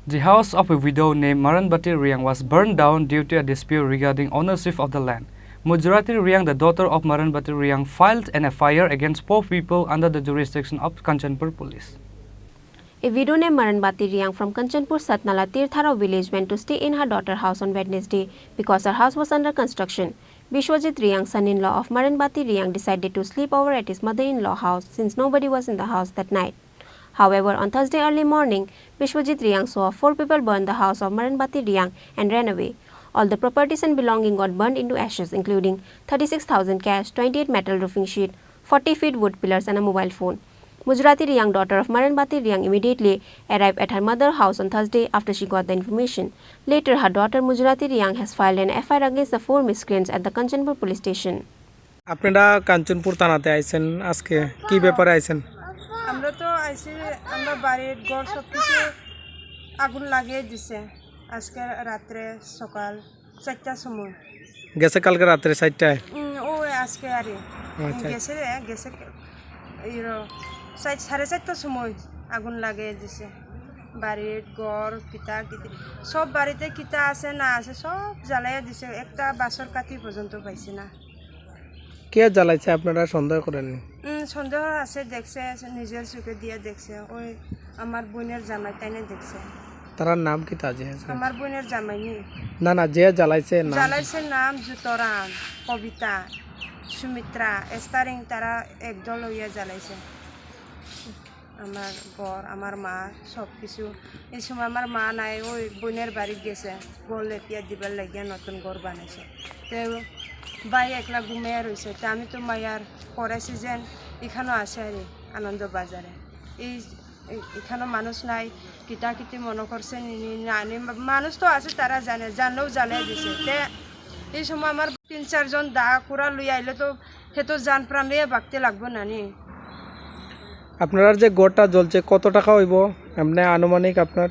The house of a widow named Maranbati Reang was burned down due to a dispute regarding ownership of the land. Maranbati Reang, the daughter of Maranbati Reang, filed an FIR against 4 people under the jurisdiction of Kanchanpur police. A widow named Maranbati Reang from Kanchanpur Satnala Village went to stay in her daughter's house on Wednesday because her house was under construction. Bishwajit Reang, son-in-law of Maranbati Reang, decided to sleep over at his mother-in-law house since nobody was in the house that night. However, on Thursday early morning, Bishwajit Reang saw 4 people burn the house of Maranbati Reang and ran away. All the properties and belongings got burned into ashes, including 36,000 cash, 28 metal roofing sheet, 40 feet wood pillars and a mobile phone. Mujrati Reang, daughter of Maranbati Reang, immediately arrived at her mother's house on Thursday after she got the information. Later, her daughter Mujrati Reang has filed an FIR against the 4 miscreants at the Kanchanpur police station. আপনারা কাঞ্চনপুর থানাতে আইছেন আজকে কি ব্যাপারে আইছেন? আমরা তো আইছি আমরা বাড়ির ঘর সব কিছু আগুন লাগিয়ে দিছে আজকে রাত্রে সকাল 4টার সময় গেছে কালকে রাত্রে 4টায় ও আজকে আরে গেছে ইরো 4:30টার সময় আগুন লাগিয়ে দিছে বাড়ির ঘর কিতা কিতি সব বাড়িতে কিতা আছে না আছে সব জ্বালাইয়া দিছে একটা বাসর কাঠি পর্যন্ত পাইছে না কে জ্বালাইছে আপনারা সন্দেহ করেন সন্দেহ আছে দেখছে নিজের চোখে দিয়ে দেখছে ওই আমার বোনের জামাই তাইনে দেখছে তার নাম কি তাজে আছে আমার বোনের জামাই নি না যে জ্বালাইছে নাম জুতরাম কবিতা সুমিত্রা স্টারিং তারা একদল হইয়া জ্বালাইছে আমার ঘর আমার মা সব কিছু এই সময় আমার মা নাই ওই বোনের বাড়ি গেছে ঘর লেপিয়া দিবার লাগিয়া নতুন ঘর বানাইছে তো বাই একলা ঘুমিয়ে রয়েছে তা আমি তো মায়ার পড়াইছি যেন এখানেও আছে আর আনন্দ বাজারে এখানেও মানুষ নাই কিতা কিতি মনে করছে মানুষ তো আছে তারা জানলেও জ্বালিয়ে দিছে তে এই সময় আমার 3-4 জন দা কুড়া লই আইলে তো সে তো জান প্রাণ লিয়ে বাগতে লাগবো নানি আপনার যে গড়টা জ্বলছে কত টাকা হইব এমনি আনুমানিক আপনার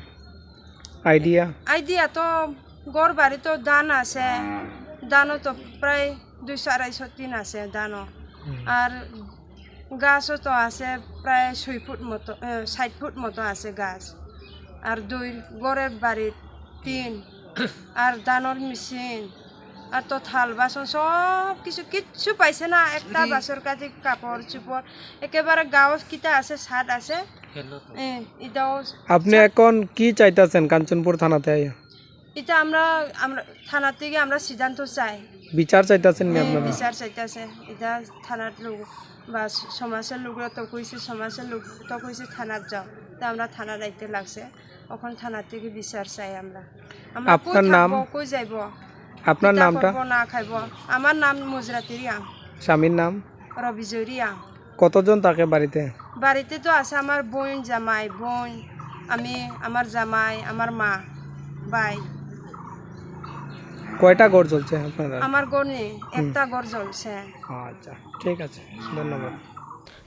আইডিয়া তো গড় বাড়ি তো দান আছে দানও তো প্রায় 200-250 আছে দানও আর গাছও তো আছে প্রায় 6 ফুট মতো 60 ফুট মতো আছে গাছ আর গড়ের বাড়ি 3 আর দানোর মেশিন আর তো থাল বাসন সব কিচ্ছু পাইছে না একটা বাসর কাছে কাপড় চুপড় একেবারে গাঁও কিতা আছে ছাদ আছে আপনি এখন কি চাইতেছেন কাঞ্চনপুর থানাতে এটা আমরা থানা থেকে আমরা সিদ্ধান্ত চাই বিচার চাইতেছেন বিচার চাইতেছে এটা থানার লোক বা সমাজের লোকরা তো কইছে সমাজের লোক তো কইছে থানাত যাও তো আমরা থানা দায়িত্বে লাগছে এখন থানা থেকে বিচার চাই আমরা আপনার নাম কই যাইব আপনার নামটা না খাইব আমার নাম মুজরাতি রিয়াং স্বামীর নাম রবিজয় রিয়াং কতজন থাকে বাড়িতে তো আছে আমার বোন জামাই বোন আমি আমার জামাই আমার মা ভাই কয়টা ঘর জ্বলছে আপনারা আমার ঘর নেই একটা ঘর জ্বলছে আচ্ছা ঠিক আছে ধন্যবাদ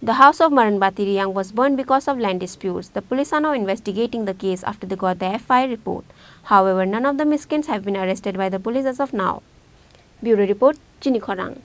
The house of Maranbati Reang was burned because of land disputes. The police are now investigating the case after they got the FIR report. However, none of the miscreants have been arrested by the police as of now. Bureau Report, Chini Khorang.